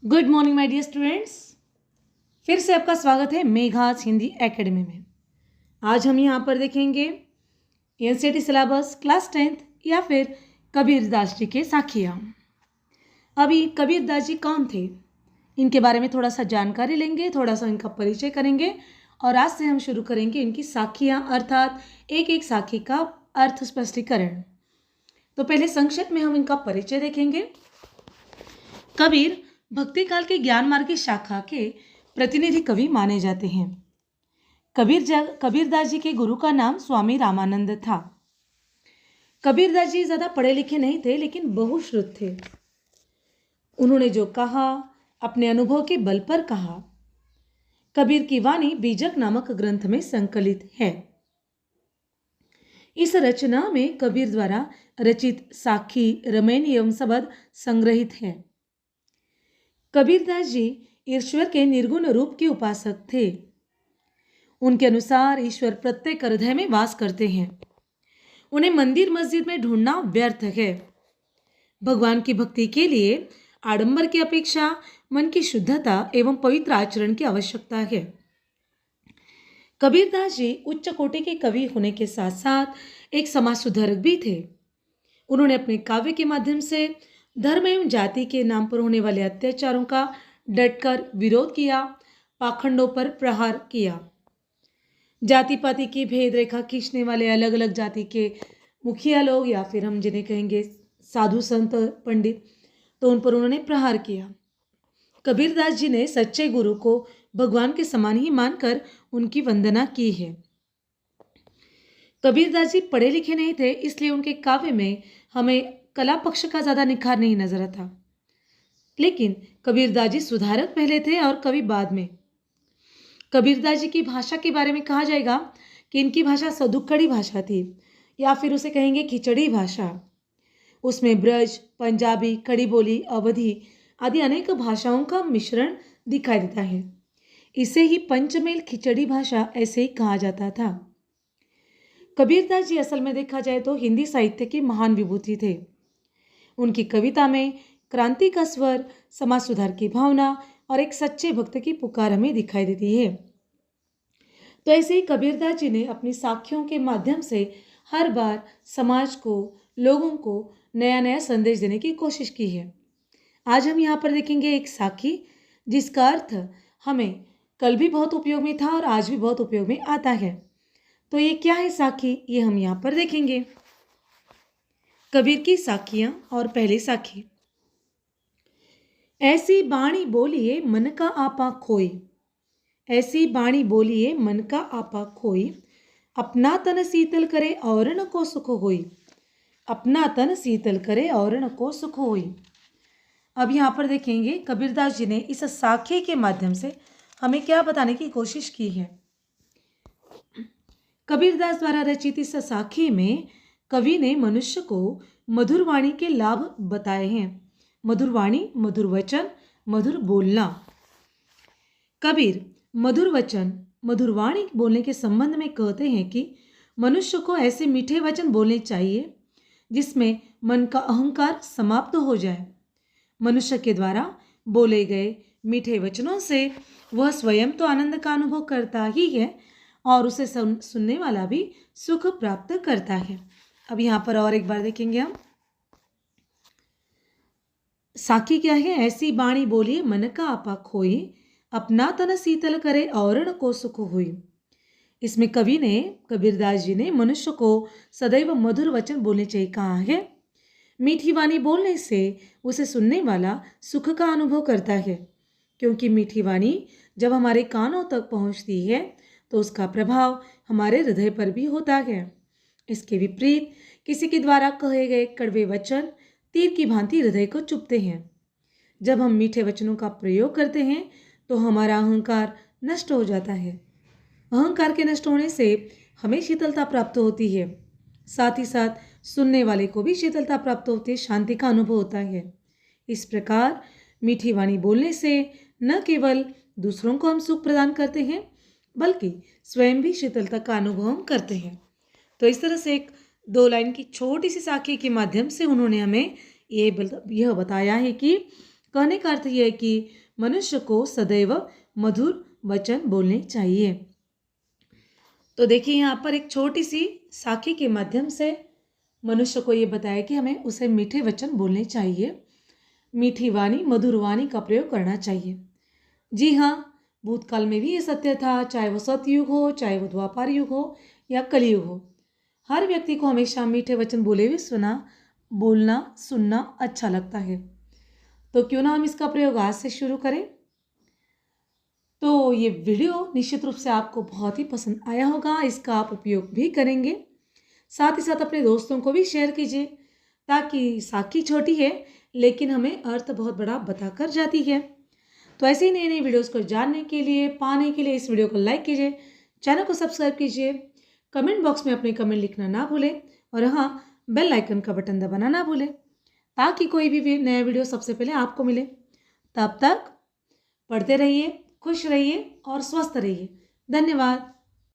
Good morning my dear students. फिर से आपका स्वागत है मेघास हिंदी एकेडमी में। आज हम यहाँ पर देखेंगे एनसीईआरटी सिलेबस क्लास 10th या फिर कबीरदास जी के साखियाँ। अभी कबीरदास जी कौन थे, इनके बारे में थोड़ा सा जानकारी लेंगे, थोड़ा सा इनका परिचय करेंगे और आज से हम शुरू करेंगे इनकी साखियाँ, अर्थात एक एक साखी का अर्थ स्पष्टीकरण। तो पहले संक्षेप में हम इनका परिचय देखेंगे। कबीर भक्ति काल के ज्ञान मार्ग की शाखा के प्रतिनिधि कवि माने जाते हैं। कबीरदास जी के गुरु का नाम स्वामी रामानंद था। कबीरदास जी ज़्यादा पढ़े लिखे नहीं थे, लेकिन बहुश्रुत थे। उन्होंने जो कहा अपने अनुभव के बल पर कहा। कबीर की वाणी बीजक नामक ग्रंथ में संकलित है। इस रचना में कबीर द्वारा रचित साखी, रमैन एवं शब्द संग्रहित है। कबीरदास जी ईश्वर के निर्गुण रूप के उपासक थे। उनके अनुसार ईश्वर प्रत्येक हृदय में वास करते हैं। उन्हें मंदिर मस्जिद में ढूंढना व्यर्थ है। भगवान की भक्ति के लिए आडंबर की अपेक्षा मन की शुद्धता एवं पवित्र आचरण की आवश्यकता है। कबीरदास जी उच्च कोटि के कवि होने के साथ साथ एक समाज सुधारक भी थे। उन्होंने अपने काव्य के माध्यम से धर्म एवं जाति के नाम पर होने वाले अत्याचारों का डटकर विरोध किया, पाखंडों पर प्रहार किया। जाति पाति की भेद रेखा खींचने वाले अलग अलग जाति के मुखिया लोग या फिर हम जिन्हें कहेंगे साधु संत पंडित, तो उन पर उन्होंने प्रहार किया। कबीरदास जी ने सच्चे गुरु को भगवान के समान ही मानकर उनकी वंदना की है। कबीरदास जी पढ़े लिखे नहीं थे, इसलिए उनके काव्य में हमें कला पक्ष का ज़्यादा निखार नहीं नजर आता। लेकिन कबीरदास जी सुधारक पहले थे और कवि बाद में। कबीरदास जी की भाषा के बारे में कहा जाएगा कि इनकी भाषा सदुक्कड़ी भाषा थी, या फिर उसे कहेंगे खिचड़ी भाषा। उसमें ब्रज, पंजाबी, खड़ी बोली, अवधी आदि अनेक भाषाओं का मिश्रण दिखाई देता है। इसे ही पंचमेल खिचड़ी भाषा ऐसे ही कहा जाता था। कबीरदास जी असल में देखा जाए तो हिंदी साहित्य के महान विभूति थे। उनकी कविता में क्रांति का स्वर, समाज सुधार की भावना और एक सच्चे भक्त की पुकार हमें दिखाई देती है। तो ऐसे ही कबीरदास जी ने अपनी साखियों के माध्यम से हर बार समाज को, लोगों को नया नया संदेश देने की कोशिश की है। आज हम यहाँ पर देखेंगे एक साखी जिसका अर्थ हमें कल भी बहुत उपयोग में था और आज भी बहुत उपयोग में आता है। तो ये क्या है साखी, ये हम यहाँ पर देखेंगे। कबीर की साखियां और पहली साखी। ऐसी बाणी बोलिए मन का आपा खोई, ऐसी बाणी बोलिए मन का आपा खोई, अपना तन शीतल करे और न को सुख होई, अपना तन शीतल करे और न को सुख होई। अब यहाँ पर देखेंगे कबीरदास जी ने इस साखी के माध्यम से हमें क्या बताने की कोशिश की है। कबीरदास द्वारा रचित इस साखी में कवि ने मनुष्य को मधुर वाणी के लाभ बताए हैं। मधुर वाणी, मधुर वचन, मधुर बोलना। कबीर मधुर वचन, मधुर वाणी बोलने के संबंध में कहते हैं कि मनुष्य को ऐसे मीठे वचन बोलने चाहिए जिसमें मन का अहंकार समाप्त हो जाए। मनुष्य के द्वारा बोले गए मीठे वचनों से वह स्वयं तो आनंद का अनुभव करता ही है और उसे सुनने वाला भी सुख प्राप्त करता है। अब यहाँ पर और एक बार देखेंगे हम। साखी क्या है। ऐसी बाणी बोलिए मन का आपा खोई, अपना तन शीतल करे और न को सुख हुई। इसमें कवि ने, कबीरदास जी ने मनुष्य को सदैव मधुर वचन बोलने चाहिए कहा है। मीठी वाणी बोलने से उसे सुनने वाला सुख का अनुभव करता है, क्योंकि मीठी वाणी जब हमारे कानों तक पहुँचती है तो उसका प्रभाव हमारे हृदय पर भी होता है। इसके विपरीत किसी के द्वारा कहे गए कड़वे वचन तीर की भांति हृदय को चुभते हैं। जब हम मीठे वचनों का प्रयोग करते हैं तो हमारा अहंकार नष्ट हो जाता है। अहंकार के नष्ट होने से हमें शीतलता प्राप्त होती है, साथ ही साथ सुनने वाले को भी शीतलता प्राप्त होती है, शांति का अनुभव होता है। इस प्रकार मीठी वाणी बोलने से न केवल दूसरों को हम सुख प्रदान करते हैं, बल्कि स्वयं भी शीतलता का अनुभव हम करते हैं। तो इस तरह से एक 2 लाइन की छोटी सी साखी के माध्यम से उन्होंने हमें यह बताया है कि कहने का अर्थ यह है कि मनुष्य को सदैव मधुर वचन बोलने चाहिए। तो देखिए यहाँ पर एक छोटी सी साखी के माध्यम से मनुष्य को ये बताया कि हमें उसे मीठे वचन बोलने चाहिए, मीठी वाणी मधुर वाणी का प्रयोग करना चाहिए। जी हाँ, भूतकाल में भी ये सत्य था, चाहे वो सतयुग हो, चाहे वो द्वापर युग हो या कलयुग हो। हर व्यक्ति को हमेशा मीठे वचन बोले हुए बोलना सुनना अच्छा लगता है। तो क्यों ना हम इसका प्रयोग आज से शुरू करें। तो ये वीडियो निश्चित रूप से आपको बहुत ही पसंद आया होगा, इसका आप उपयोग भी करेंगे। साथ ही साथ अपने दोस्तों को भी शेयर कीजिए, ताकि साखी छोटी है लेकिन हमें अर्थ बहुत बड़ा बताकर जाती है। तो ऐसे ही नई नई वीडियोस को जानने के लिए, पाने के लिए इस वीडियो को लाइक कीजिए, चैनल को सब्सक्राइब कीजिए, कमेंट बॉक्स में अपने कमेंट लिखना ना भूलें और हाँ, बेल आइकन का बटन दबाना ना भूलें, ताकि कोई भी नया वीडियो सबसे पहले आपको मिले। तब तक पढ़ते रहिए, खुश रहिए और स्वस्थ रहिए। धन्यवाद।